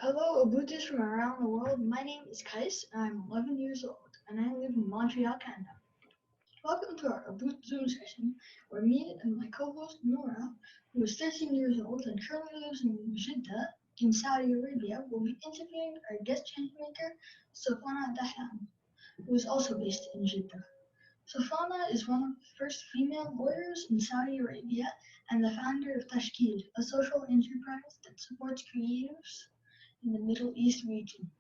Hello, Oboots from around the world. My name is Kais, and I'm 11 years old, and I live in Montreal, Canada. Welcome to our Oboot Zoom session, where me and my co-host Nora, who is 13 years old and currently lives in Jeddah, in Saudi Arabia, will be interviewing our guest changemaker, Sofana Dahlan, who is also based in Jeddah. Sofana is one of the first female lawyers in Saudi Arabia and the founder of Tashkil, a social enterprise that supports creatives in the Middle East region.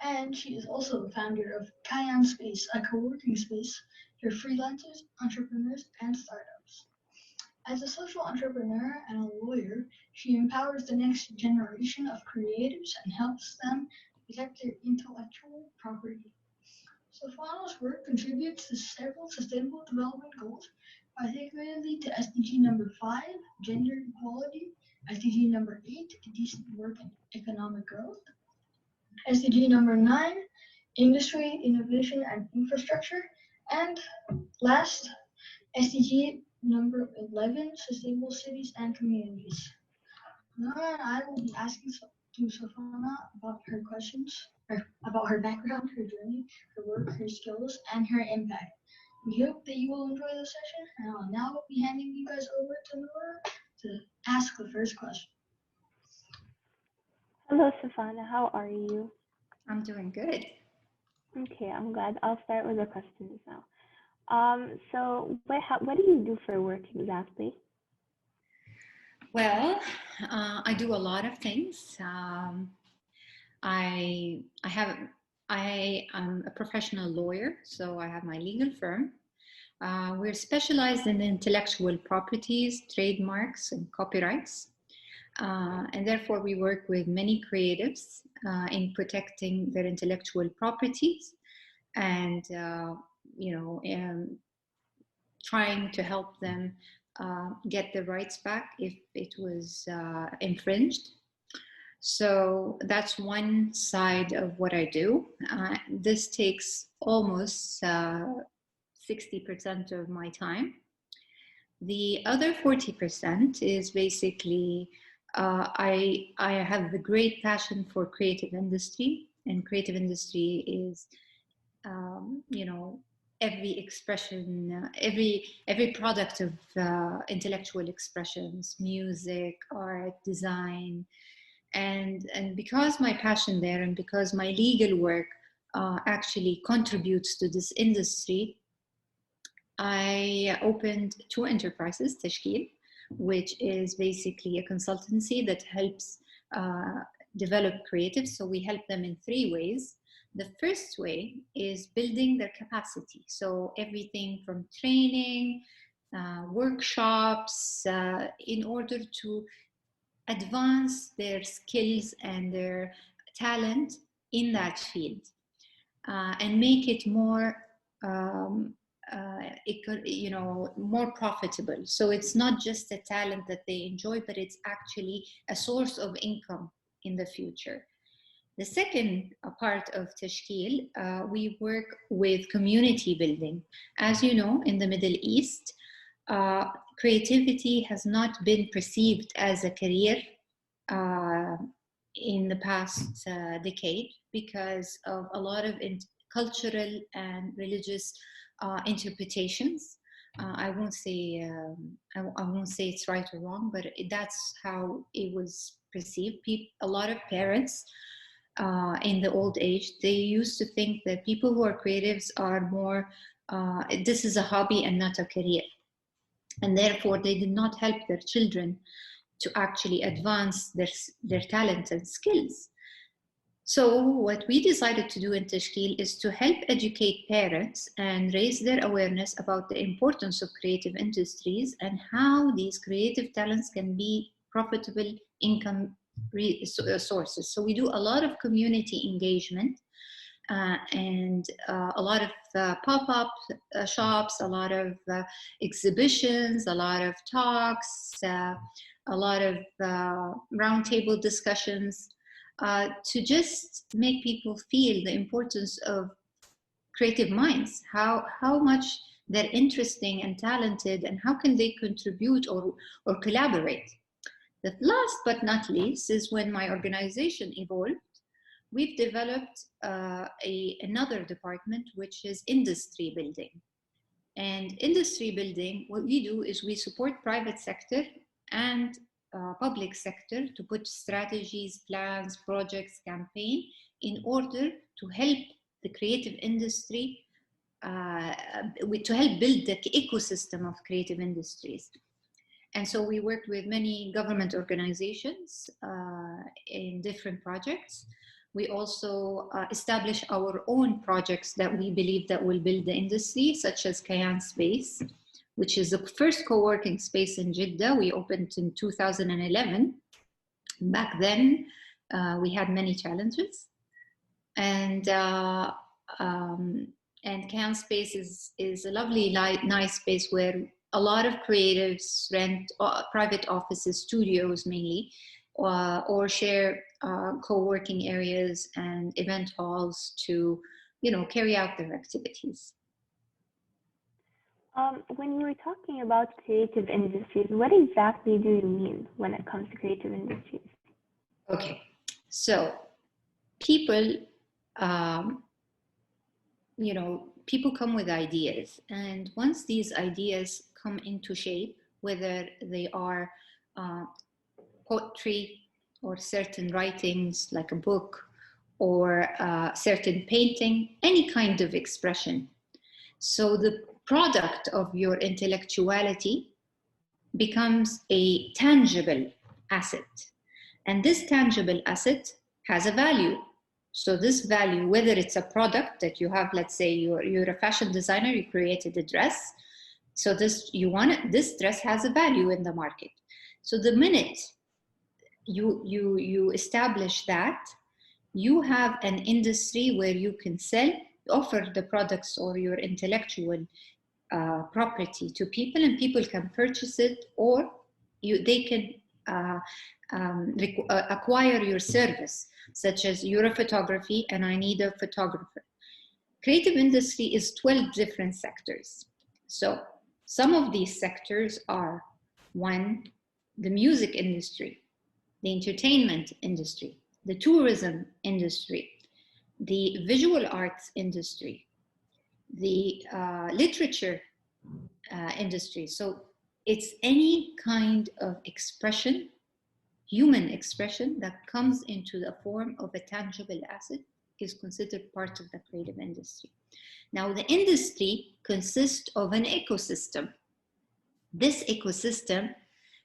And she is also the founder of Kayan Space, a co-working space for freelancers, entrepreneurs, and startups. As a social entrepreneur and a lawyer, she empowers the next generation of creatives and helps them protect their intellectual property. Sofano's work contributes to several sustainable development goals, particularly to SDG number 5, gender equality, SDG number 8, decent work and economic growth, SDG number 9, industry, innovation, and infrastructure. And last, SDG number 11, sustainable cities and communities. Nora and I will be asking to Sofana about her questions, or about her background, her journey, her work, her skills, and her impact. We hope that you will enjoy the session, and I'll now be handing you guys over to Nora to ask the first question. Hello, Sofana. How are you? I'm doing good. Okay, I'm glad. I'll start with the questions now. So what do you do for work exactly? Well, I do a lot of things. I am a professional lawyer, so I have my legal firm. We're specialized in intellectual properties, trademarks, and copyrights. And therefore, we work with many creatives in protecting their intellectual properties and, trying to help them get the rights back if it was infringed. So that's one side of what I do. This takes almost 60% of my time. The other 40% is basically I have the great passion for creative industry, and creative industry is, every expression, every product of intellectual expressions, music, art, design, and because my passion there, and because my legal work actually contributes to this industry, I opened two enterprises, Tashkil, which is basically a consultancy that helps develop creatives. So we help them in three ways. The first way is building their capacity. So everything from training, workshops, in order to advance their skills and their talent in that field, and make it more more profitable. So it's not just a talent that they enjoy, but it's actually a source of income in the future. The second part of Tashkil, we work with community building. As you know, in the Middle East, creativity has not been perceived as a career in the past decade because of a lot of cultural and religious interpretations. I won't say it's right or wrong, but that's how it was perceived. A lot of parents in the old age, they used to think that people who are creatives are more, this is a hobby and not a career. And therefore, they did not help their children to actually advance their talents and skills. So what we decided to do in Tashkil is to help educate parents and raise their awareness about the importance of creative industries and how these creative talents can be profitable income sources. So we do a lot of community engagement and a lot of pop-up shops, a lot of exhibitions, a lot of talks, a lot of roundtable discussions, to just make people feel the importance of creative minds, how much they're interesting and talented, and how can they contribute or collaborate. The last but not least is when my organization evolved, we've developed another department, which is industry building. And industry building, what we do is we support private sector and public sector to put strategies, plans, projects, campaign in order to help the creative industry, to help build the ecosystem of creative industries. And so we worked with many government organizations in different projects. We also established our own projects that we believe that will build the industry, such as Kayan Space, which is the first co-working space in Jeddah. We opened in 2011. Back then, we had many challenges. And Kayan Space is a lovely, nice space where a lot of creatives rent private offices, studios mainly, or share co-working areas and event halls to, carry out their activities. When you were talking about creative industries, what exactly do you mean when it comes to creative industries? Okay, so people, people come with ideas, and once these ideas come into shape, whether they are poetry or certain writings like a book or certain painting, any kind of expression. So the product of your intellectuality becomes a tangible asset. And this tangible asset has a value. So this value, whether it's a product that you have, let's say you're a fashion designer, you created a dress. So this dress has a value in the market. So the minute you establish that, you have an industry where you can offer the products or your intellectual property to people, and people can purchase it, or they can acquire your service, such as you're a photography and I need a photographer. Creative industry is 12 different sectors. So some of these sectors are: one, the music industry, the entertainment industry, the tourism industry, the visual arts industry, the literature industry. So it's any kind of expression, human expression, that comes into the form of a tangible asset is considered part of the creative industry. Now, the industry consists of an ecosystem. This ecosystem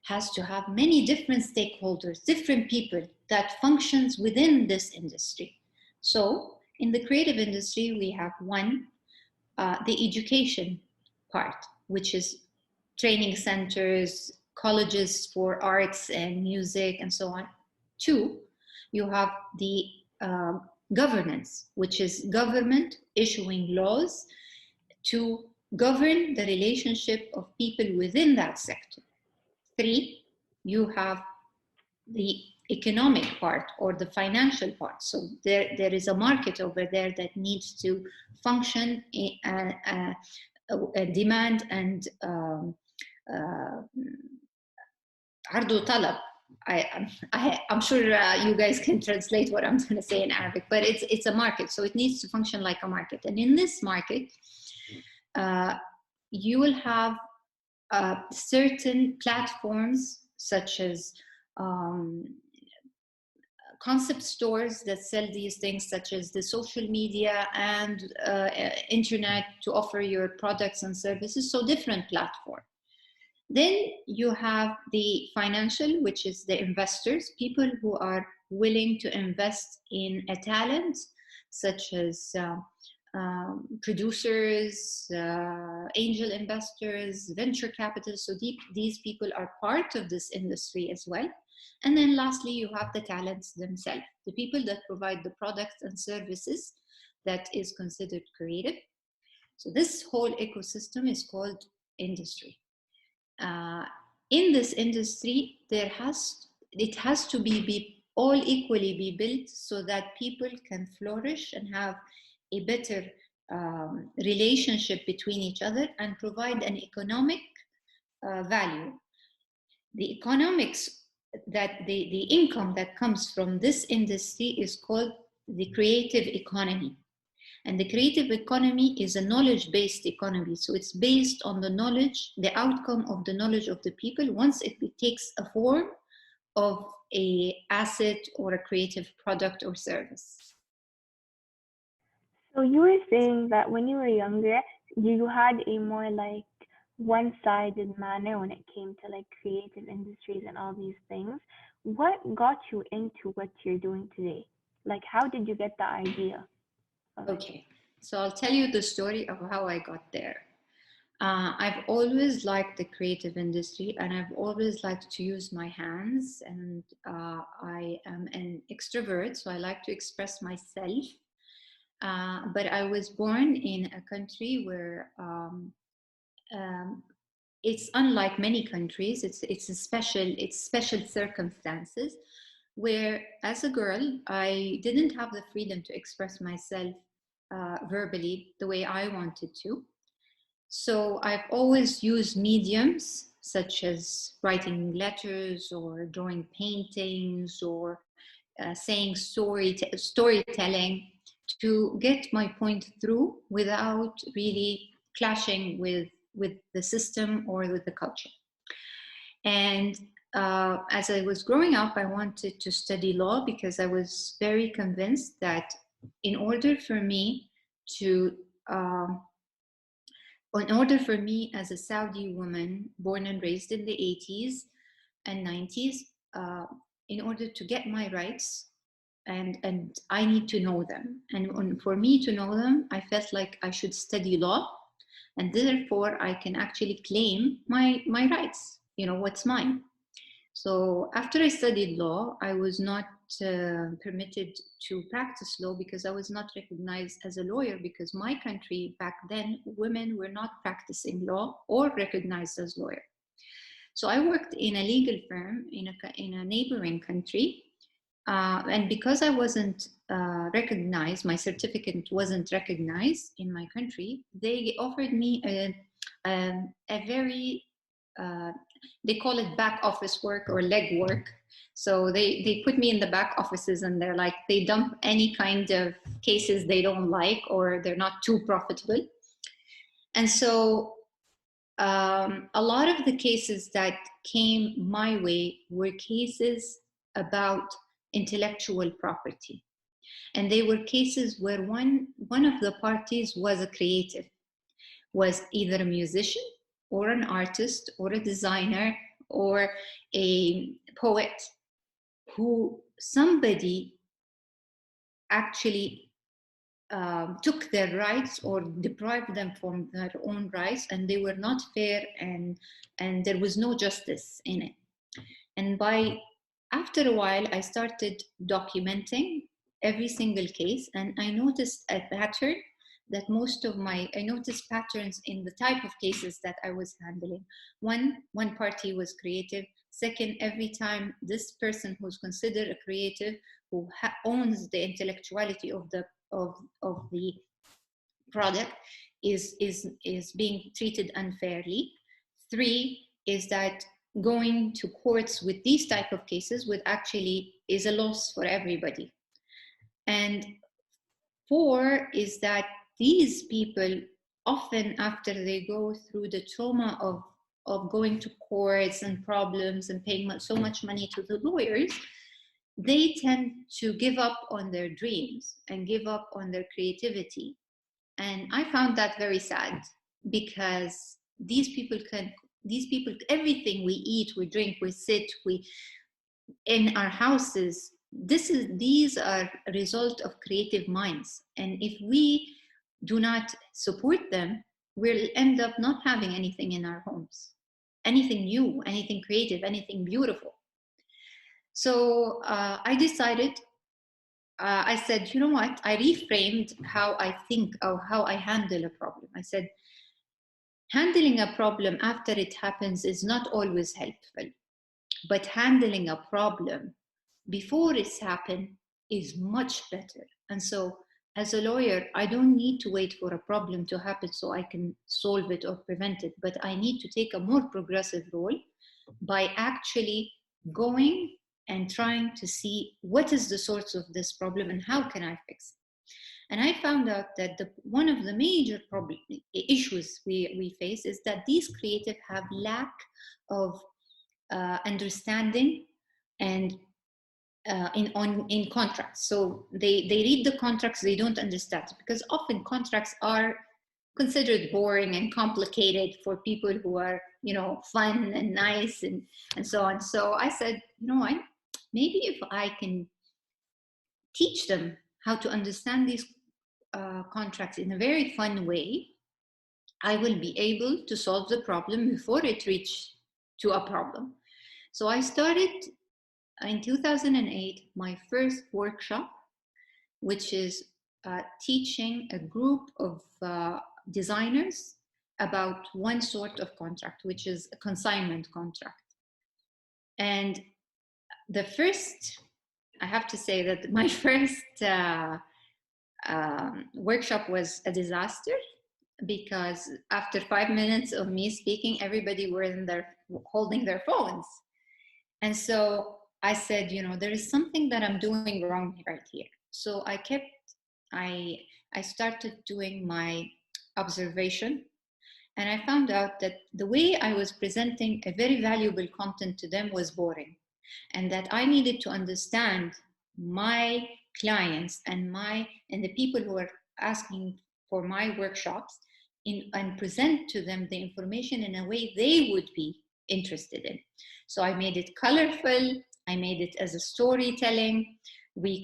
has to have many different stakeholders, different people that functions within this industry. So in the creative industry, we have one, the education part, which is training centers, colleges for arts and music and so on. Two, you have the governance, which is government issuing laws to govern the relationship of people within that sector. Three, you have the economic part or the financial part. So there is a market over there that needs to function, demand and ardu talab. I'm sure you guys can translate what I'm going to say in Arabic, but it's a market, so it needs to function like a market. And in this market, you will have certain platforms such as concept stores that sell these things, such as the social media and internet to offer your products and services, so different platforms. Then you have the financial, which is the investors, people who are willing to invest in a talent, such as producers, angel investors, venture capitalists. So these people are part of this industry as well. And then lastly, you have the talents themselves, the people that provide the products and services that is considered creative. So this whole ecosystem is called industry. In this industry, it has to be all equally be built so that people can flourish and have a better relationship between each other and provide an economic value. The economics the income that comes from this industry is called the creative economy. And the creative economy is a knowledge-based economy. So it's based on the knowledge, the outcome of the knowledge of the people once it takes a form of a asset or a creative product or service. So you were saying that when you were younger, you had a more like one-sided manner when it came to like creative industries and all these things. What got you into what you're doing today? Like, how did you get the idea of it? Okay, so I'll tell you the story of how I got there. I've always liked the creative industry, and I've always liked to use my hands, and I am an extrovert, so I like to express myself. But I was born in a country where it's unlike many countries. It's special circumstances where, as a girl, I didn't have the freedom to express myself verbally the way I wanted to. So I've always used mediums such as writing letters or drawing paintings or saying storytelling to get my point through without really clashing with the system or with the culture. And as I was growing up, I wanted to study law because I was very convinced that in order for me to in order for me as a Saudi woman born and raised in the 80s and 90s, in order to get my rights, and I need to know them. And for me to know them, I felt like I should study law, and therefore I can actually claim my rights, what's mine. So after I studied law, I was not permitted to practice law because I was not recognized as a lawyer, because my country back then, women were not practicing law or recognized as lawyer. So I worked in a legal firm in a neighboring country. And because I wasn't recognized, my certificate wasn't recognized in my country, they offered me a very, they call it back office work or leg work. So they put me in the back offices, and they're like, they dump any kind of cases they don't like or they're not too profitable. And so a lot of the cases that came my way were cases about intellectual property. And they were cases where one of the parties was a creative, was either a musician or an artist or a designer or a poet, who somebody actually took their rights or deprived them from their own rights, and they were not fair, and there was no justice in it. And after a while, I started documenting every single case, and I noticed a pattern that I noticed patterns in the type of cases that I was handling. One party was creative. Second, every time this person who's considered a creative, who owns the intellectuality of the product, is being treated unfairly. Three is that going to courts with these type of cases is a loss for everybody. And four is that these people, often after they go through the trauma of going to courts and problems and paying so much money to the lawyers, they tend to give up on their dreams and give up on their creativity. And I found that very sad, because these people, everything we eat, we drink, we sit, in our houses, these are a result of creative minds. And if we do not support them, we'll end up not having anything in our homes, anything new, anything creative, anything beautiful. So I decided, I said, you know what? I reframed how I think or how I handle a problem. I said, handling a problem after it happens is not always helpful, but handling a problem before it's happened is much better. And so as a lawyer, I don't need to wait for a problem to happen so I can solve it or prevent it, but I need to take a more progressive role by actually going and trying to see what is the source of this problem and how can I fix it. And I found out that one of the major issues we face is that these creatives have lack of understanding and in contracts. So they read the contracts, they don't understand, because often contracts are considered boring and complicated for people who are, fun and nice and so on. So I said, maybe if I can teach them how to understand these contracts in a very fun way, I will be able to solve the problem before it reaches to a problem. So I started in 2008 my first workshop, which is teaching a group of designers about one sort of contract, which is a consignment contract. And I have to say that my first workshop was a disaster, because after 5 minutes of me speaking, everybody were holding their phones. And so I said, there is something that I'm doing wrong right here. So I started doing my observation, and I found out that the way I was presenting a very valuable content to them was boring, and that I needed to understand my clients and the people who are asking for my workshops and present to them the information in a way they would be interested in. So I made it colorful, I made it as a storytelling. We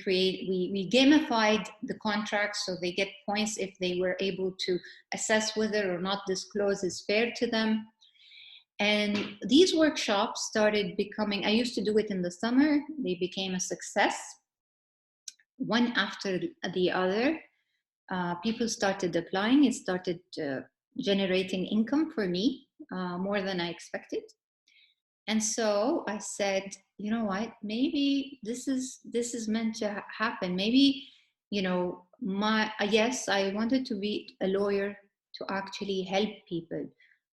gamified the contracts, so they get points if they were able to assess whether or not this clause is fair to them. And these workshops started becoming, I used to do it in the summer, they became a success. One after the other, people started applying, it started generating income for me, more than I expected. And so I said, you know what, maybe this is meant to happen. Maybe, yes, I wanted to be a lawyer to actually help people,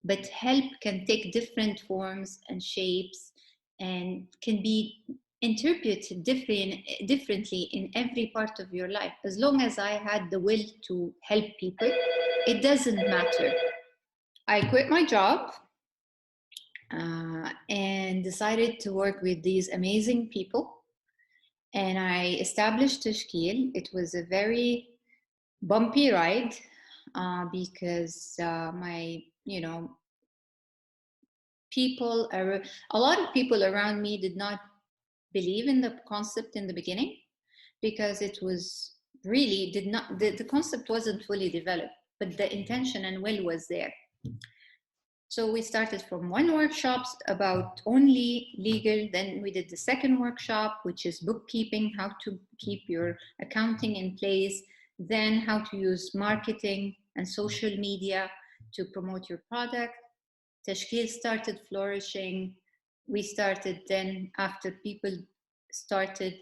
but help can take different forms and shapes and can be interpreted differently in every part of your life. As long as I had the will to help people, it doesn't matter. I quit my job and decided to work with these amazing people. And I established Tashkil. It was a very bumpy ride because a lot of people around me did not believe in the concept in the beginning, because it was really the concept wasn't fully developed, but the intention and will was there. So we started from one workshop about only legal. Then we did the second workshop, which is bookkeeping, how to keep your accounting in place. Then how to use marketing and social media to promote your product. Tashkil started flourishing. We started then, after people started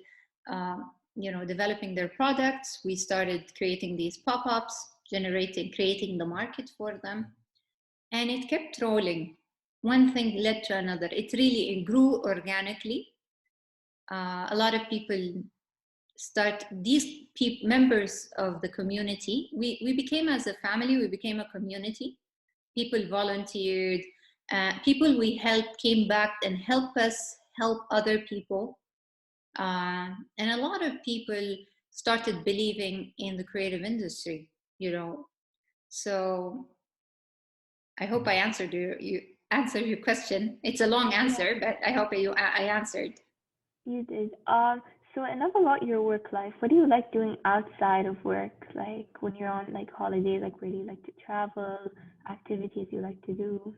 developing their products, we started creating these pop-ups, creating the market for them. And it kept rolling. One thing led to another. It grew organically. A lot of people members of the community, we became as a family, we became a community. People volunteered, people we helped came back and helped us help other people. And a lot of people started believing in the creative industry, So I hope I answered your question. It's a long answer, but I hope I answered. You did. So enough about your work life. What do you like doing outside of work? Like when you're on like holidays, like where do you like to travel? Activities you like to do?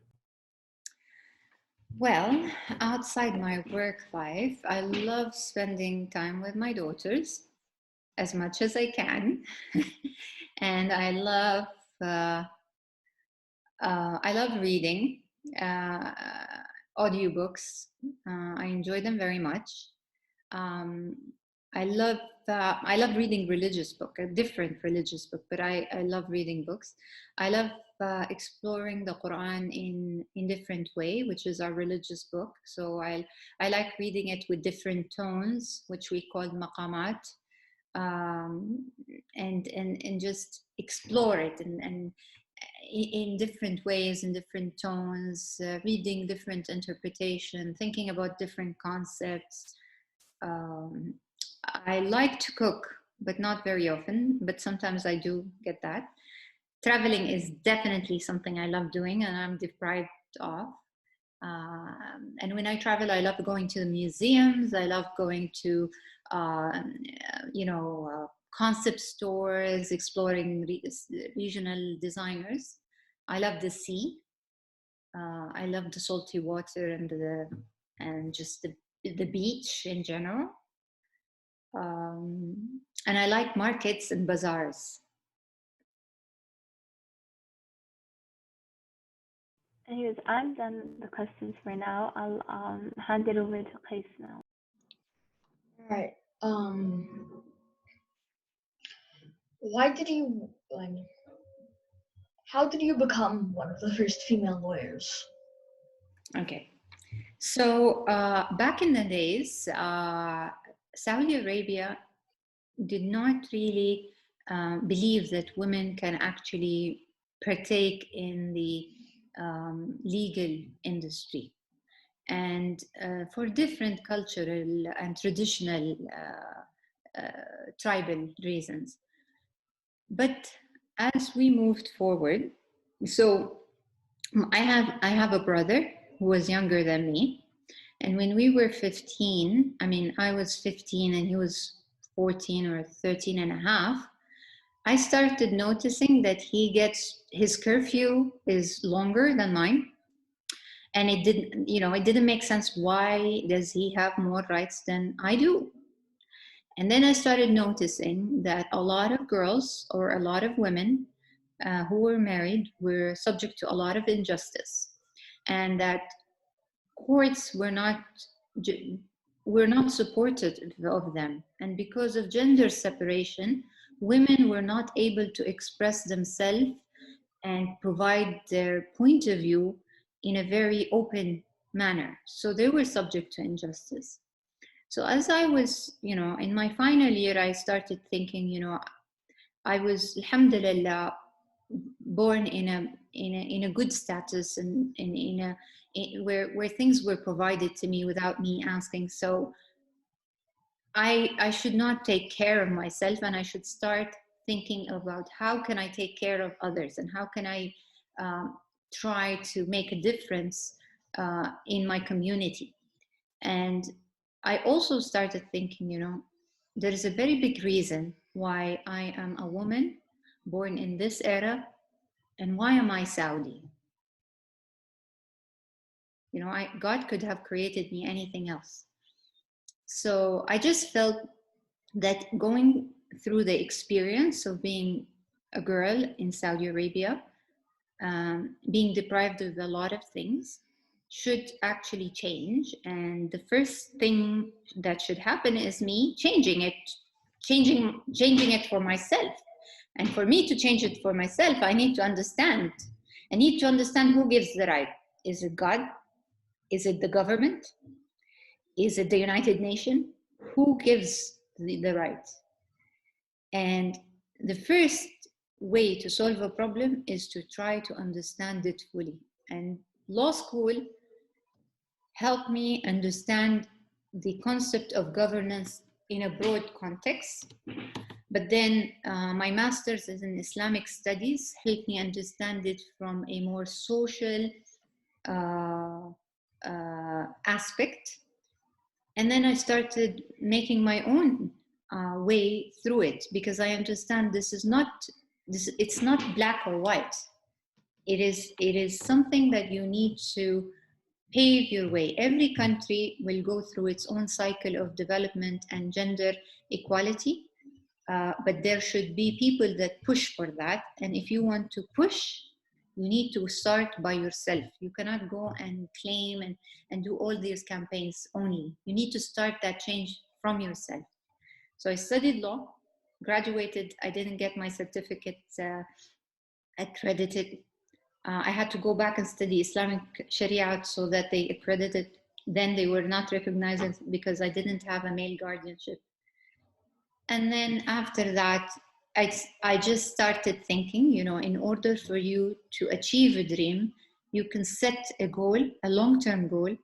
Well, outside my work life, I love spending time with my daughters as much as I can. And I love reading audiobooks. I enjoy them very much. I love reading religious book, a different religious book, but I love reading books. I love exploring the Quran in different way, which is our religious book. So I like reading it with different tones, which we call maqamat, and just explore it and in different ways, in different tones, reading different interpretation, thinking about different concepts. I like to cook, but not very often, but sometimes I do get that. Traveling is definitely something I love doing and I'm deprived of. And when I travel, I love going to the museums. I love going to, concept stores, exploring regional designers. I love the sea. I love the salty water and just the beach in general. And I like markets and bazaars. Anyways, I'm done the questions for now. I'll hand it over to Qais now. All right. Why did you how did you become one of the first female lawyers? Okay. So back in the days, Saudi Arabia did not really believe that women can actually partake in the legal industry. And for different cultural and traditional tribal reasons. But as we moved forward, so I have a brother who was younger than me. And when we were 15, I was 15 and he was 14 or 13 and a half, I started noticing that his curfew is longer than mine. And it didn't make sense. Why does he have more rights than I do? And then I started noticing that a lot of girls or a lot of women who were married were subject to a lot of injustice, and that courts were not supportive of them. And because of gender separation, women were not able to express themselves and provide their point of view in a very open manner. So they were subject to injustice. So as I was, in my final year, I started thinking, I was, alhamdulillah, born in a good status and where things were provided to me without me asking. So I should not take care of myself, and I should start thinking about how can I take care of others, and how can I try to make a difference in my community. And I also started thinking, there is a very big reason why I am a woman born in this era, and why am I Saudi? God could have created me anything else. So I just felt that going through the experience of being a girl in Saudi Arabia, being deprived of a lot of things, should actually change. And the first thing that should happen is me changing it for myself. And for me to change it for myself, I need to understand who gives the right. Is it God? Is it the government? Is it the United Nations? Who gives the right? And the first way to solve a problem is to try to understand it fully. And law school helped me understand the concept of governance in a broad context. But then my master's in Islamic studies helped me understand it from a more social aspect. And then I started making my own way through it, because I understand it's not black or white. It is something that you need to pave your way. Every country will go through its own cycle of development and gender equality, but there should be people that push for that. And if you want to push, you need to start by yourself. You cannot go and claim and do all these campaigns only. You need to start that change from yourself. So I studied law, graduated. I didn't get my certificate accredited. I had to go back and study Islamic Sharia so that they accredited. Then they were not recognized because I didn't have a male guardianship. And then after that, I just started thinking, you know, in order for you to achieve a dream, you can set a goal, a long-term goal,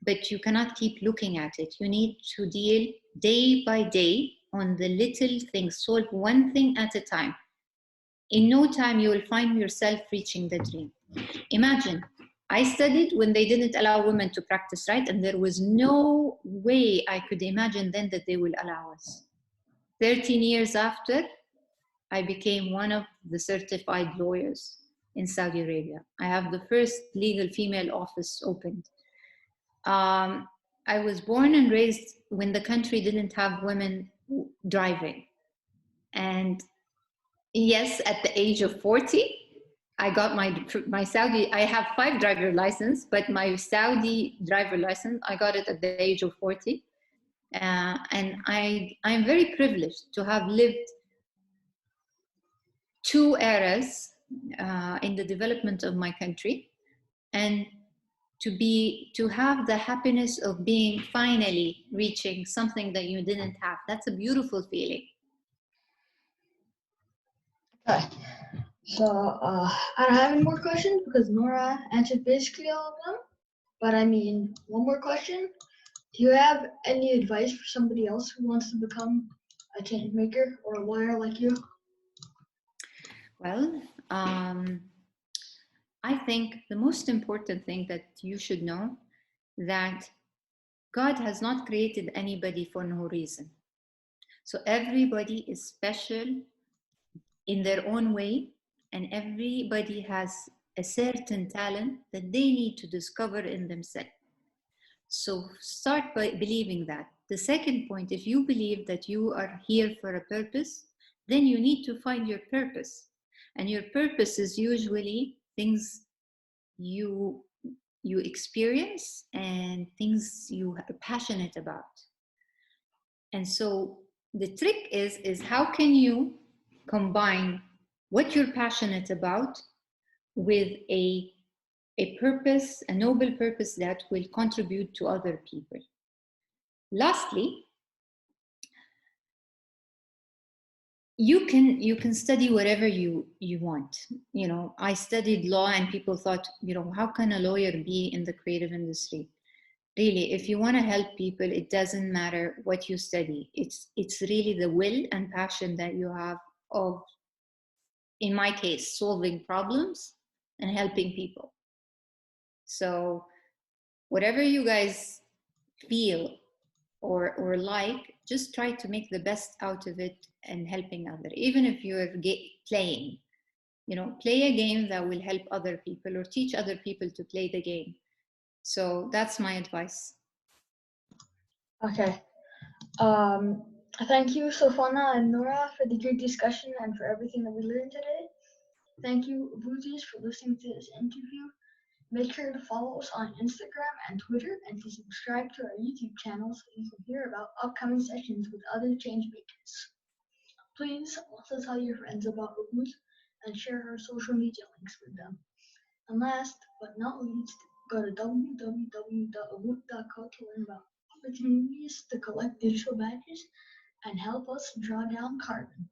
but you cannot keep looking at it. You need to deal day by day on the little things, solve one thing at a time. In no time, you will find yourself reaching the dream. Imagine, I studied when they didn't allow women to practice, right? And there was no way I could imagine then that they will allow us. 13 years after, I became one of the certified lawyers in Saudi Arabia. I have the first legal female office opened. I was born and raised when the country didn't have women driving. And yes, at the age of 40, I got my Saudi, I have 5 driver license, but my Saudi driver license, I got it at the age of 40. And I'm very privileged to have lived 2 eras in the development of my country, and to have the happiness of being finally reaching something that you didn't have. That's a beautiful feeling. Okay. So I don't have any more questions because Nora answered basically all of them. But I mean, one more question. Do you have any advice for somebody else who wants to become a change maker or a lawyer like you? Well, I think the most important thing that you should know that God has not created anybody for no reason. So everybody is special in their own way, and everybody has a certain talent that they need to discover in themselves. So start by believing that. The second point, if you believe that you are here for a purpose, then you need to find your purpose. And your purpose is usually things you experience and things you are passionate about. And so the trick is how can you combine what you're passionate about with a purpose, a noble purpose that will contribute to other people. Lastly, you can study whatever you want. You know, I studied law and people thought, you know, how can a lawyer be in the creative industry? Really, if you want to help people, it doesn't matter what you study. It's really the will and passion that you have of, in my case, solving problems and helping people. So whatever you guys feel or like, just try to make the best out of it and helping others. Even if you're playing, you know, play a game that will help other people or teach other people to play the game. So that's my advice. Okay. Thank you, Sofana and Nora, for the great discussion and for everything that we learned today. Thank you, Abooties, for listening to this interview. Make sure to follow us on Instagram and Twitter and to subscribe to our YouTube channel so you can hear about upcoming sessions with other change makers. Please also tell your friends about Oboot and share our social media links with them. And last but not least, go to www.oboot.co to learn about opportunities to collect digital badges and help us draw down carbon.